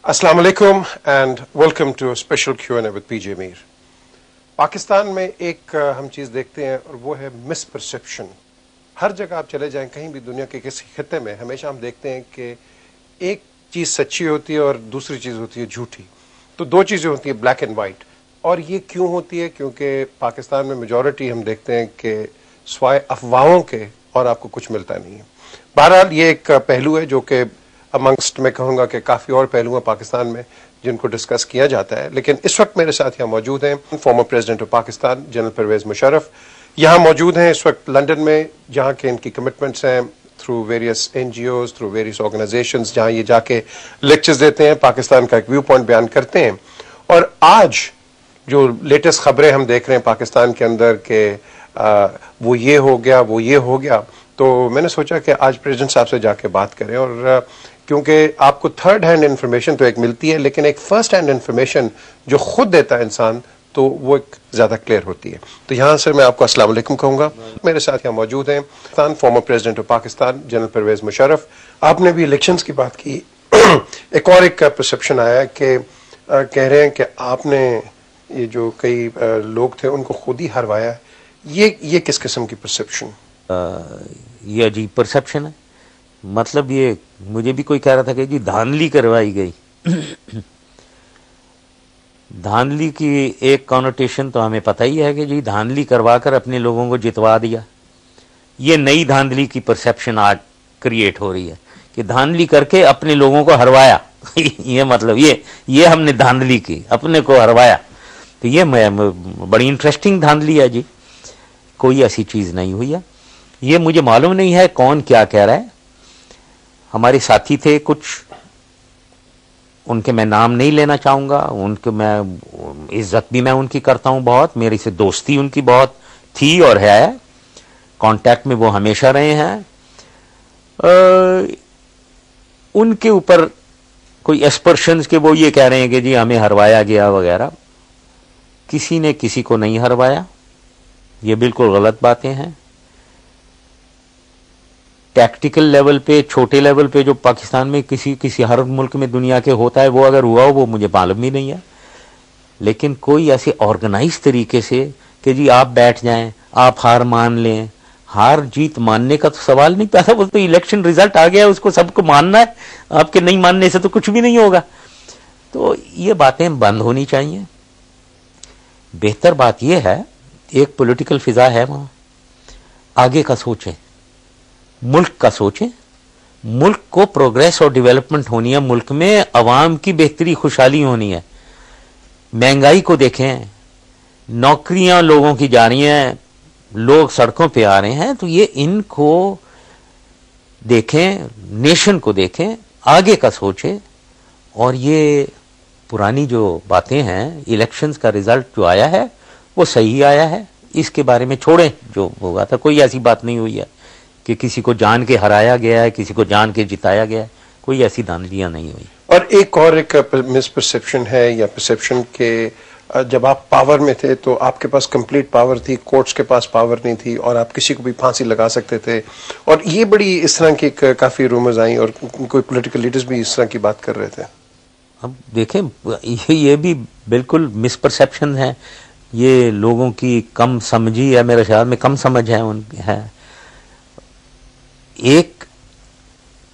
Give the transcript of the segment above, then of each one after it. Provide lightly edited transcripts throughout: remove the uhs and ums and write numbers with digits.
अस्सलाम वालेकुम and welcome to special Q&A with PJ Mir. Pakistan में एक हम चीज़ देखते हैं और वो है मिसपरसेप्शन। हर जगह आप चले जाएं, कहीं भी दुनिया के किसी खित्ते में, हमेशा हम देखते हैं कि एक चीज़ सच्ची होती है और दूसरी चीज़ होती है झूठी। तो दो चीज़ें होती हैं, ब्लैक एंड वाइट। और ये क्यों होती है? क्योंकि पाकिस्तान में मेजॉरिटी हम देखते हैं कि स्वाय अफवाहों के और आपको कुछ मिलता नहीं है। बहरहाल ये एक पहलू है जो कि अमंगस्ट मैं कहूँगा कि काफ़ी और पहलू हैं पाकिस्तान में जिनको डिस्कस किया जाता है। लेकिन इस वक्त मेरे साथ यहाँ मौजूद हैं former president of Pakistan general Pervez Musharraf. यहाँ मौजूद हैं इस वक्त लंदन में, जहाँ के इनकी कमिटमेंट्स हैं through various NGOs, through various organisations, जहाँ ये जाके लेक्चर्स देते हैं, पाकिस्तान का एक व्यू पॉइंट बयान करते हैं। और आज जो लेटेस्ट खबरें हम देख रहे हैं पाकिस्तान के अंदर के वो ये हो गया, वो ये हो गया, तो मैंने सोचा कि आज प्रेसिडेंट साहब से जाके बात करें। और क्योंकि आपको थर्ड हैंड इन्फॉर्मेशन तो एक मिलती है, लेकिन एक फर्स्ट हैंड इन्फॉर्मेशन जो खुद देता है इंसान, तो वो एक ज़्यादा क्लियर होती है। तो यहाँ से मैं आपको अस्सलाम वालेकुम कहूँगा। मेरे साथ यहाँ मौजूद हैं former president of Pakistan general Pervez Musharraf. आपने भी इलेक्शंस की बात की। एक और एक परसेप्शन आया कि कह रहे हैं कि आपने ये जो कई लोग थे उनको खुद ही हरवाया। ये किस किस्म की परसेप्शन? ये अजीब परसेप्शन है। मतलब ये मुझे भी कोई कह रहा था कि जी धांधली करवाई गई। धांधली की एक कॉनोटेशन तो हमें पता ही है कि जी धांधली करवाकर अपने लोगों को जितवा दिया। ये नई धांधली की परसेप्शन आज क्रिएट हो रही है कि धांधली करके अपने लोगों को हरवाया। ये मतलब ये हमने धांधली की, अपने को हरवाया। तो ये बड़ी इंटरेस्टिंग धांधली है जी। कोई ऐसी चीज नहीं हुई है। ये मुझे मालूम नहीं है कौन क्या कह रहा है। हमारे साथी थे कुछ, उनके मैं नाम नहीं लेना चाहूंगा, उनके मैं इज्जत भी मैं उनकी करता हूं बहुत, मेरी से दोस्ती उनकी बहुत थी और है, कांटेक्ट में वो हमेशा रहे हैं। उनके ऊपर कोई एस्पर्शंस के वो ये कह रहे हैं कि जी हमें हरवाया गया वगैरह। किसी ने किसी को नहीं हरवाया, ये बिल्कुल गलत बातें हैं। टैक्टिकल लेवल पे, छोटे लेवल पे जो पाकिस्तान में किसी हर मुल्क में दुनिया के होता है, वो अगर हुआ हो वो मुझे मालूम ही नहीं है। लेकिन कोई ऐसे ऑर्गेनाइज तरीके से कि जी आप बैठ जाएं, आप हार मान लें, हार जीत मानने का तो सवाल नहीं पैदा। वो तो इलेक्शन रिजल्ट आ गया, उसको सबको मानना है। आपके नहीं मानने से तो कुछ भी नहीं होगा। तो ये बातें बंद होनी चाहिए। बेहतर बात यह है, एक पॉलिटिकल फिजा है वहां, आगे का सोचें, मुल्क का सोचें। मुल्क को प्रोग्रेस और डेवलपमेंट होनी है, मुल्क में अवाम की बेहतरी खुशहाली होनी है। महंगाई को देखें, नौकरियां लोगों की जा रही हैं, लोग सड़कों पे आ रहे हैं। तो ये इनको देखें, नेशन को देखें, आगे का सोचें। और ये पुरानी जो बातें हैं, इलेक्शंस का रिजल्ट जो आया है वो सही आया है, इसके बारे में छोड़ें। जो होगा था, कोई ऐसी बात नहीं हुई है कि किसी को जान के हराया गया है, किसी को जान के जिताया गया है। कोई ऐसी धांधलियां नहीं हुई। और एक मिसपरसेप्शन है या परसेप्शन के जब आप पावर में थे तो आपके पास कंप्लीट पावर थी, कोर्ट्स के पास पावर नहीं थी और आप किसी को भी फांसी लगा सकते थे। और ये बड़ी इस तरह की काफी रूमर्स आई और कोई पॉलिटिकल लीडर्स भी इस तरह की बात कर रहे थे। अब देखें, ये भी बिल्कुल मिसपरसेप्शन है। ये लोगों की कम समझी है, मेरे ख्याल में कम समझ है उनकी है। एक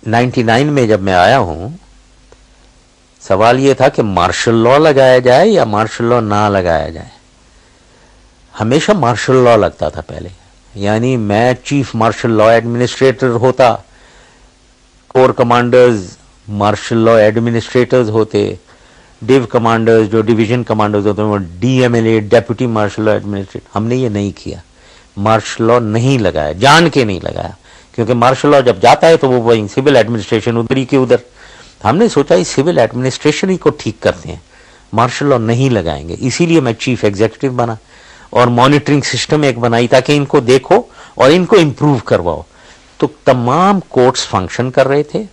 99 में जब मैं आया हूं, सवाल यह था कि मार्शल लॉ लगाया जाए या मार्शल लॉ ना लगाया जाए। हमेशा मार्शल लॉ लगता था पहले, यानी मैं चीफ मार्शल लॉ एडमिनिस्ट्रेटर होता, corps commanders martial law administrators होते, डिव कमांडर्स जो डिवीजन कमांडर्स होते हैं वो DMLA deputy martial law administrator. हमने ये नहीं किया, मार्शल लॉ नहीं लगाया, जान के नहीं लगाया। क्योंकि मार्शल लॉ जब जाता है तो वो वही सिविल एडमिनिस्ट्रेशन उधर ही के उधर। हमने सोचा इस सिविल एडमिनिस्ट्रेशन ही को ठीक करते हैं, मार्शल लॉ नहीं लगाएंगे। इसीलिए मैं चीफ एग्जीक्यूटिव बना और मॉनिटरिंग सिस्टम एक बनाई ताकि इनको देखो और इनको इंप्रूव करवाओ। तो तमाम कोर्ट्स फंक्शन कर रहे थे,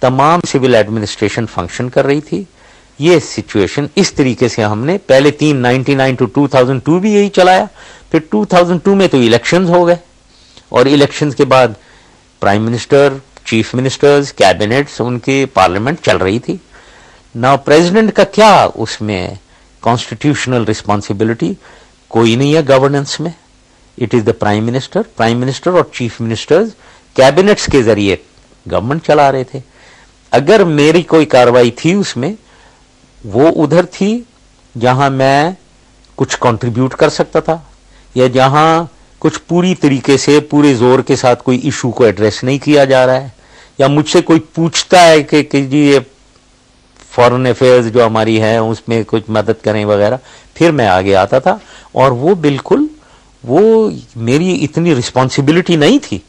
तमाम सिविल एडमिनिस्ट्रेशन फंक्शन कर रही थी। ये सिचुएशन इस तरीके से हमने पहले 1999 to 2002 भी यही चलाया। फिर 2002 में तो इलेक्शंस हो गए और इलेक्शंस के बाद prime minister, chief ministers, cabinets, उनकी पार्लियामेंट चल रही थी। नाउ प्रेसिडेंट का क्या उसमें कॉन्स्टिट्यूशनल रिस्पॉन्सिबिलिटी? कोई नहीं है गवर्नेंस में. It is the prime minister और चीफ मिनिस्टर्स कैबिनेट्स के जरिए गवर्नमेंट चला रहे थे. अगर मेरी कोई कार्रवाई थी उसमें, वो उधर थी जहां मैं कुछ कंट्रीब्यूट कर सकता था, या जहां कुछ पूरी तरीके से पूरे जोर के साथ कोई इशू को एड्रेस नहीं किया जा रहा है, या मुझसे कोई पूछता है कि जी ये फॉरेन अफेयर्स जो हमारी है उसमें कुछ मदद करें वगैरह, फिर मैं आगे आता था. और वो बिल्कुल वो मेरी इतनी रिस्पॉन्सिबिलिटी नहीं थी.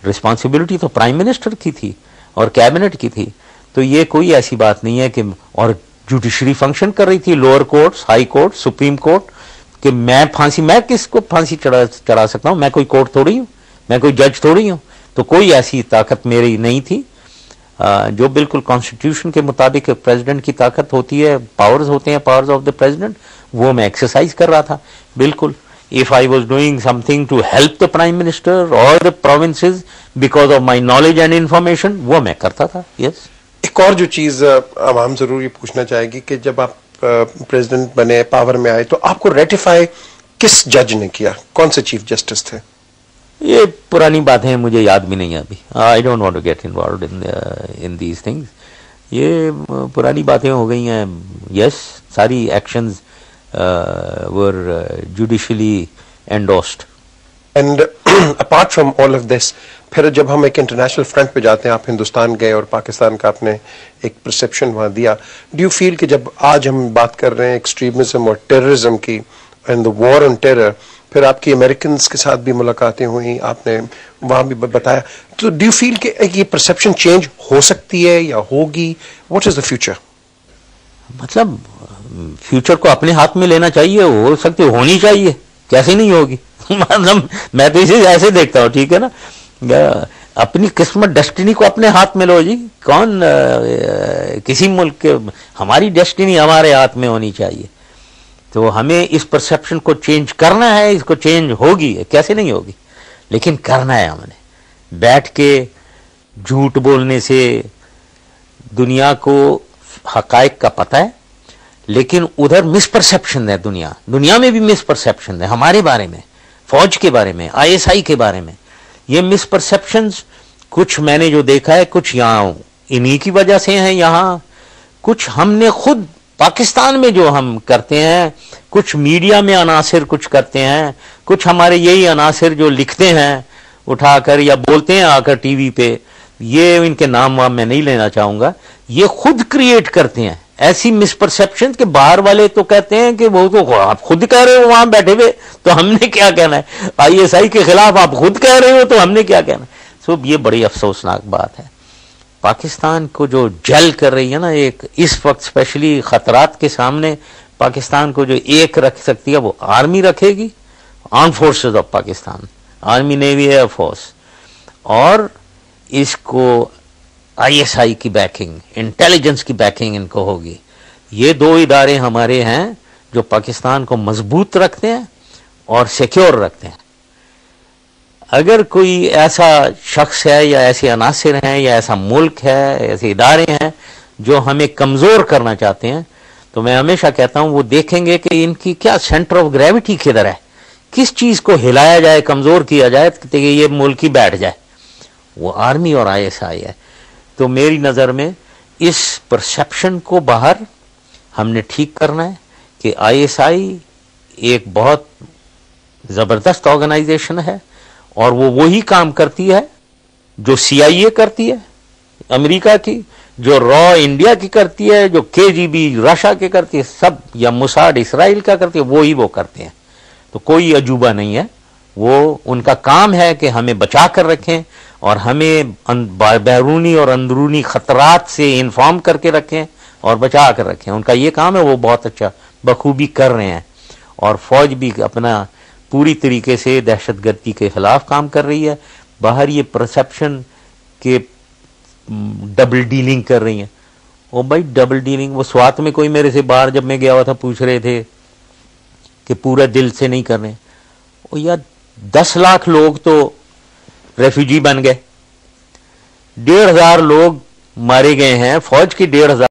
रिस्पॉन्सिबिलिटी तो प्राइम मिनिस्टर की थी और कैबिनेट की थी. तो ये कोई ऐसी बात नहीं है कि, और जुडिशरी फंक्शन कर रही थी, lower courts, high court, supreme court, कि मैं किसको फांसी चढ़ा सकता हूं? मैं कोई कोर्ट थोड़ी हूं, मैं कोई जज थोड़ी हूं. तो कोई ऐसी ताकत मेरी नहीं थी. जो बिल्कुल कॉन्स्टिट्यूशन के मुताबिक प्रेसिडेंट की ताकत होती है, पावर्स होते हैं, पावर्स ऑफ द प्रेसिडेंट, वो मैं एक्सरसाइज कर रहा था. बिल्कुल, if I was doing something to help the prime minister or the provinces because of my knowledge and information, वो मैं करता था. yes. एक और जो चीज आवाम जरूर ये पूछना चाहेगी कि जब आप प्रेसिडेंट बने, पावर में आए, तो आपको रेटिफाई किस जज ने किया? कौन से चीफ जस्टिस थे? ये पुरानी बातें मुझे याद भी नहीं है अभी. I don't want to get involved in these things. ये पुरानी बातें हो गई हैं. यस, सारी actions were judicially endorsed. And apart from all of this, फिर जब हम एक इंटरनेशनल फ्रंट पे जाते हैं, आप हिंदुस्तान गए और पाकिस्तान का आपने एक परसेप्शन वहां दिया. डू यू फील कि जब आज हम बात कर रहे हैं एक्सट्रीमिज्म और टेररिज्म की and the war on terror, फिर आपकी अमेरिकन के साथ भी मुलाकातें हुई, आपने वहां भी बताया, तो डू यू फील कि ये परसेप्शन चेंज हो सकती है या होगी? What is the future? मतलब फ्यूचर को अपने हाथ में लेना चाहिए. हो सकती, होनी चाहिए, कैसे नहीं होगी? मतलब मैं तो इसे ऐसे देखता हूँ, ठीक है ना. अपनी किस्मत, डेस्टिनी को अपने हाथ में लो जी. कौन किसी मुल्क के, हमारी डेस्टिनी हमारे हाथ में होनी चाहिए. तो हमें इस परसेप्शन को चेंज करना है. इसको चेंज होगी, कैसे नहीं होगी, लेकिन करना है. हमने बैठ के झूठ बोलने से दुनिया को हकायक का पता है, लेकिन उधर मिसपरसेप्शन है. दुनिया में भी मिसपरसेप्शन है हमारे बारे में, फौज के बारे में, आईएसआई के बारे में. ये मिसपरसेप्शंस कुछ मैंने जो देखा है, कुछ यहाँ इन्हीं की वजह से हैं. यहाँ कुछ हमने खुद पाकिस्तान में जो हम करते हैं, कुछ मीडिया में अनासिर कुछ करते हैं, कुछ हमारे यही अनासिर जो लिखते हैं उठाकर या बोलते हैं आकर टीवी पे, ये इनके नाम वाम मैं नहीं लेना चाहूंगा, ये खुद क्रिएट करते हैं ऐसी मिसपरसेप्शन के बाहर वाले तो कहते हैं कि वो तो आप खुद कह रहे हो वहां बैठे हुए, तो हमने क्या कहना है? आईएसआई के खिलाफ आप खुद कह रहे हो, तो हमने क्या कहना है? सो ये बड़ी अफसोसनाक बात है. पाकिस्तान को जो जल कर रही है ना एक इस वक्त, स्पेशली खतरात के सामने, पाकिस्तान को जो एक रख सकती है वो आर्मी रखेगी, arm forces of Pakistan, army, navy, air force, और इसको आईएसआई की बैकिंग, इंटेलिजेंस की बैकिंग इनको होगी. ये दो इदारे हमारे हैं जो पाकिस्तान को मजबूत रखते हैं और सिक्योर रखते हैं. अगर कोई ऐसा शख्स है या ऐसे अनासिर हैं या ऐसा मुल्क है, ऐसे इदारे हैं जो हमें कमजोर करना चाहते हैं, तो मैं हमेशा कहता हूं वो देखेंगे कि इनकी क्या सेंटर ऑफ ग्रेविटी किधर है, किस चीज को हिलाया जाए, कमजोर किया जाए कि ये मुल्क ही बैठ जाए. वो आर्मी और आईएसआई है. तो मेरी नजर में इस परसेप्शन को बाहर हमने ठीक करना है कि आईएसआई एक बहुत जबरदस्त ऑर्गेनाइजेशन है और वो वही काम करती है जो सीआईए करती है अमेरिका की, जो रॉ इंडिया की करती है, जो केजीबी रशिया की करती है, सब, या मुसाड इसराइल का करती है, वो ही वो करते हैं. तो कोई अजूबा नहीं है. वो उनका काम है कि हमें बचा कर रखें और हमें बैरूनी और अंदरूनी खतरात से इन्फॉर्म करके रखें और बचा कर रखें. उनका ये काम है, वो बहुत अच्छा बखूबी कर रहे हैं. और फौज भी अपना पूरी तरीके से दहशतगर्दी के खिलाफ काम कर रही है. बाहर ये परसेप्शन के डबल डीलिंग कर रही है. ओ भाई, डबल डीलिंग, वो स्वात में कोई मेरे से बाहर जब मैं गया हुआ था पूछ रहे थे कि पूरा दिल से नहीं कर रहे. ओ यार, 10 लाख लोग तो रेफ्यूजी बन गए, 1,500 लोग मारे गए हैं, फौज की 1,500